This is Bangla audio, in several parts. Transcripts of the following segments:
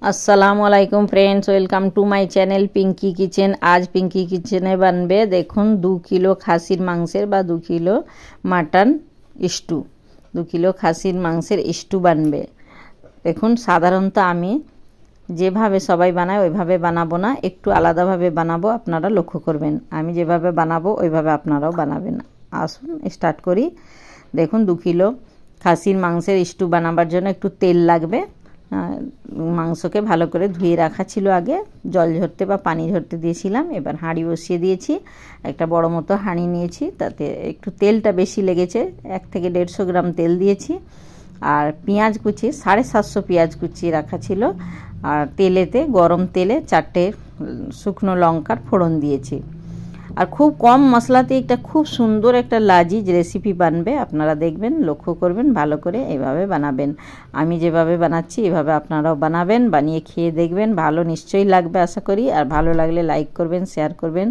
আসসালামু আলাইকুম friends, welcome to my channel Pinki kitchen. আজ পিঙ্কি কিচেনে বানবে দেখুন 2 কিলো খাসির মাংসের বা 2 কিলো মাটন স্টু। 2 কিলো খাসির মাংসের স্টু বানবে। দেখুন সাধারণত আমি যেভাবে সবাই বানায় ওইভাবে বানাবো না, একটু আলাদাভাবে বানাবো। আপনারা লক্ষ্য করবেন, আমি যেভাবে বানাবো ওইভাবে আপনারাও বানাবেন। আসুন স্টার্ট করি। দেখুন 2 কিলো খাসির মাংসের স্টু বানাবার জন্য একটু তেল লাগবে। মাংসকে ভালো করে ধুয়ে রাখা ছিল, আগে জল ঝরতে বা পানি ঝরতে দিয়েছিলাম। এবার হাঁড়ি বসিয়ে দিয়েছি, একটা বড় মতো হাঁড়ি নিয়েছি, তাতে একটু তেলটা বেশি লেগেছে, 1 থেকে 150 গ্রাম তেল দিয়েছি। আর পেঁয়াজ কুচি 750 পেঁয়াজ কুচিয়ে রাখা ছিল। আর তেলেতে, গরম তেলে 4টে শুকনো লঙ্কার ফোড়ন দিয়েছি। আর খুব কম মশলাতে একটা খুব সুন্দর একটা লাজিজ রেসিপি বানবে। আপনারা দেখবেন, লক্ষ্য করবেন, ভালো করে এভাবে বানাবেন। আমি যেভাবে বানাচ্ছি এভাবে আপনারাও বানাবেন, বানিয়ে খেয়ে দেখবেন। ভালো নিশ্চয়ই লাগবে আশা করি। আর ভালো লাগলে লাইক করবেন, শেয়ার করবেন,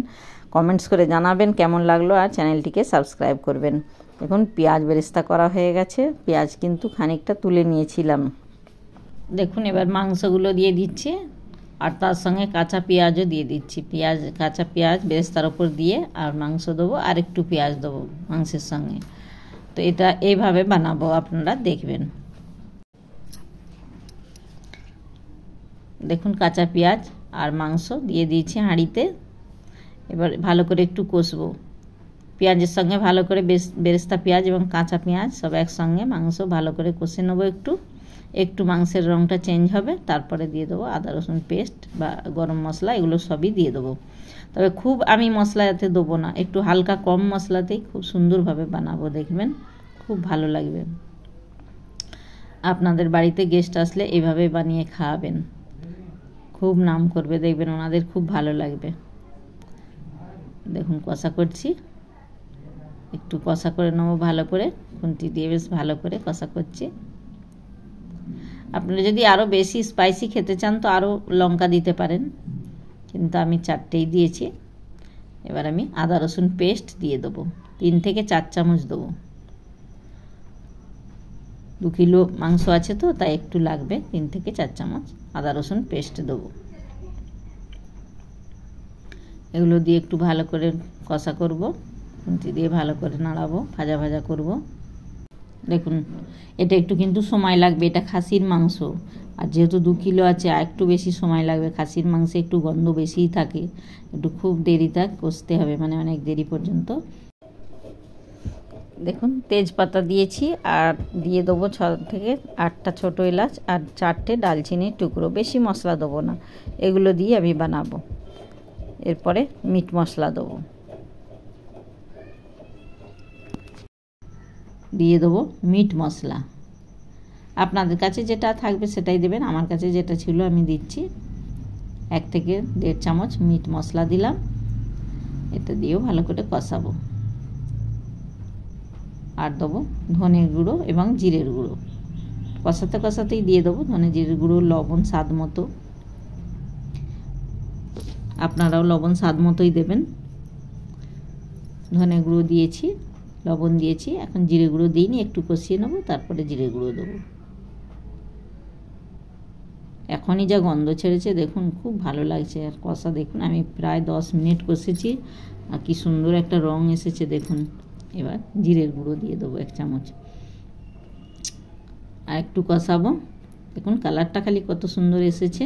কমেন্টস করে জানাবেন কেমন লাগলো। আর চ্যানেলটিকে সাবস্ক্রাইব করবেন। দেখুন পেঁয়াজ বেরেস্তা করা হয়ে গেছে। পেঁয়াজ কিন্তু খানিকটা তুলে নিয়েছিলাম। দেখুন এবার মাংসগুলো দিয়ে দিচ্ছি, আর তার সঙ্গে কাঁচা পেঁয়াজও দিয়ে দিচ্ছি। কাঁচা পেঁয়াজ বেরেস্তার ওপর দিয়ে আর মাংস দেবো, আর একটু পেঁয়াজ দেবো মাংসের সঙ্গে। তো এটা এইভাবে বানাবো, আপনারা দেখবেন। দেখুন কাঁচা পেঁয়াজ আর মাংস দিয়ে দিয়েছি হাঁড়িতে। এবার ভালো করে একটু কষবো পেঁয়াজের সঙ্গে, ভালো করে বেরেস্তা পেঁয়াজ এবং কাঁচা পেঁয়াজ সব একসঙ্গে মাংস ভালো করে কষে নেবো। একটু মাংসের রঙটা চেঞ্জ হবে, তারপরে দিয়ে দেবো আদা রসুন পেস্ট বা গরম মশলা, এগুলো সবই দিয়ে দেবো। তবে খুব আমি মশলা এতে দেবো না, একটু হালকা কম মশলাতেই খুব সুন্দরভাবে বানাবো, দেখবেন খুব ভালো লাগবে। আপনাদের বাড়িতে গেস্ট আসলে এভাবে বানিয়ে খাওয়াবেন, খুব নাম করবে, দেখবেন ওনাদের খুব ভালো লাগবে। দেখুন কষা করছি, একটু কষা করে নেবো ভালো করে, খুন্তি দিয়ে বেশ ভালো করে কষা করছি। আপনারা যদি আরও বেশি স্পাইসি খেতে চান তো আরও লঙ্কা দিতে পারেন, কিন্তু আমি 4টেই দিয়েছি। এবার আমি আদা রসুন পেস্ট দিয়ে দেবো, 3 থেকে 4 চামচ দেবো। 2 কিলো মাংস আছে তো তাই একটু লাগবে, 3 থেকে 4 চামচ আদা রসুন পেস্ট দেবো। এগুলো দিয়ে একটু ভালো করে কষা করব, খুন্তি দিয়ে ভালো করে নাড়াবো, ভাজা ভাজা করব। দেখুন এটা একটু কিন্তু সময় লাগবে, এটা খাসির মাংস, আর যেহেতু 2 কিলো আছে আর একটু বেশি সময় লাগবে। খাসির মাংসে একটু গন্ধ বেশিই থাকে, একটু খুব দেরিতে কষতে হবে, মানে অনেক দেরি পর্যন্ত। দেখুন তেজপাতা দিয়েছি, আর দিয়ে দেবো 6 থেকে 8টা ছোটো এলাচ আর 4টে ডালচিনির টুকরো। বেশি মশলা দেবো না, এগুলো দিয়ে আমি বানাবো। এরপরে মিট মশলা দেবো, দিয়ে দেবো মিট মশলা। আপনাদের কাছে যেটা থাকবে সেটাই দেবেন, আমার কাছে যেটা ছিল আমি দিচ্ছি। 1 থেকে 1.5 চামচ মিট মশলা দিলাম। এটা দিয়েও ভালো করে কষাবো। আর দেবো ধনের গুঁড়ো এবং জিরের গুঁড়ো, কষাতে কষাতেই দিয়ে দেবো ধনে জিরের গুঁড়ো, লবণ স্বাদ মতো। আপনারাও লবণ স্বাদ মতোই দেবেন। ধনে গুঁড়ো দিয়েছি, লবণ দিয়েছি, এখন জিরে গুঁড়ো দিইনি, একটু কষিয়ে নেবো, তারপরে জিরে গুঁড়ো দেবো। এখনই যা গন্ধ ছেড়েছে দেখুন, খুব ভালো লাগছে। আর কষা দেখুন আমি প্রায় 10 মিনিট কষেছি, আর কি সুন্দর একটা রং এসেছে দেখুন। এবার জিরের গুঁড়ো দিয়ে দেবো 1 চামচ, আর একটু কষাবো। দেখুন কালারটা খালি কত সুন্দর এসেছে।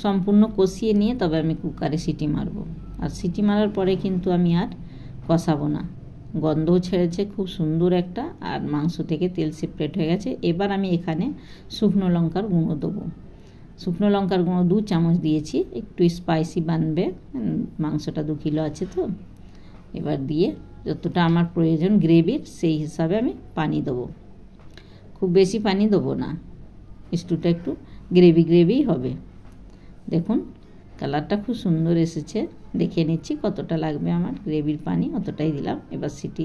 সম্পূর্ণ কষিয়ে নিয়ে তবে আমি কুকারে সিটি মারবো। আর সিটি মারার পরে কিন্তু আমি আর কষাবো না, গন্ধও ছেড়েছে খুব সুন্দর একটা, আর মাংস থেকে তেল সেপারেট হয়ে গেছে। এবার আমি এখানে শুকনো লঙ্কার গুঁড়ো দেবো। শুকনো লঙ্কার গুঁড়ো 2 চামচ দিয়েছি, একটু স্পাইসি বানবে, মাংসটা 2 কিলো আছে তো। এবার দিয়ে যতটা আমার প্রয়োজন গ্রেভির সেই হিসাবে আমি পানি দেবো, খুব বেশি পানি দেবো না, স্টুটা একটু গ্রেভি হবে। দেখুন কালারটা খুব সুন্দর এসেছে, দেখে নিচ্ছি কতটা লাগবে আমার গ্রেভির পানি, অতটাই দিলাম। এবার সিটি,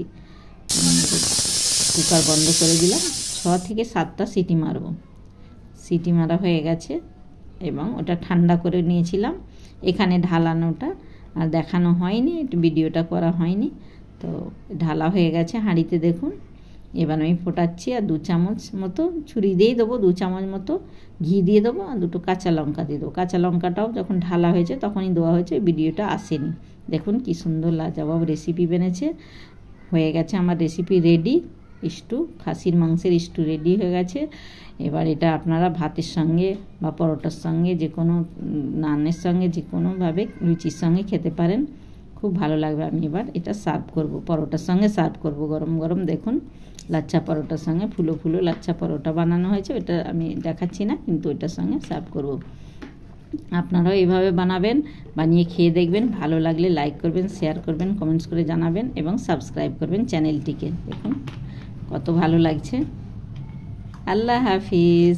কুকার বন্ধ করে দিলাম, 6 থেকে 7টা সিটি মারব। সিটি মারা হয়ে গেছে এবং ওটা ঠান্ডা করে নিয়েছিলাম। এখানে ঢালানোটা আর দেখানো হয়নি, ভিডিওটা করা হয়নি, তো ঢালা হয়ে গেছে হাঁড়িতে। দেখুন এবার আমি ফোটাচ্ছি আর 2 চামচ মতো ছুরি দিয়েই দেবো, 2 চামচ মতো ঘি দিয়ে দেবো আর 2টো কাঁচা লঙ্কা দিয়ে দেবো। কাঁচা লঙ্কাটাও যখন ঢালা হয়েছে তখনই দেওয়া হয়েছে, ভিডিওটা আসেনি। দেখুন কি সুন্দর লাজবাব রেসিপি বেনেছে। হয়ে গেছে আমার রেসিপি রেডি, স্টু, খাসির মাংসের স্টু রেডি হয়ে গেছে। এবার এটা আপনারা ভাতের সঙ্গে বা পরোটার সঙ্গে যে কোনো নানের সঙ্গে যে কোনোভাবে লুচির সঙ্গে খেতে পারেন, খুব ভালো লাগবে। আমি এবার এটা সার্ভ করব, পরোটার সঙ্গে সার্ভ করব গরম গরম। দেখুন লাচ্ছা পরোটার সঙ্গে ফুলো ফুলো লাচ্ছা পরোটা বানানো হয়েছে, এটা আমি দেখাচ্ছি না, কিন্তু এটার সঙ্গে সার্ভ করব। আপনারাও এইভাবে বানাবেন, বানিয়ে খেয়ে দেখবেন। ভালো লাগলে লাইক করবেন, শেয়ার করবেন, কমেন্টস করে জানাবেন এবং সাবস্ক্রাইব করবেন চ্যানেলটিকে। দেখুন কত ভালো লাগছে। আল্লাহ হাফিজ।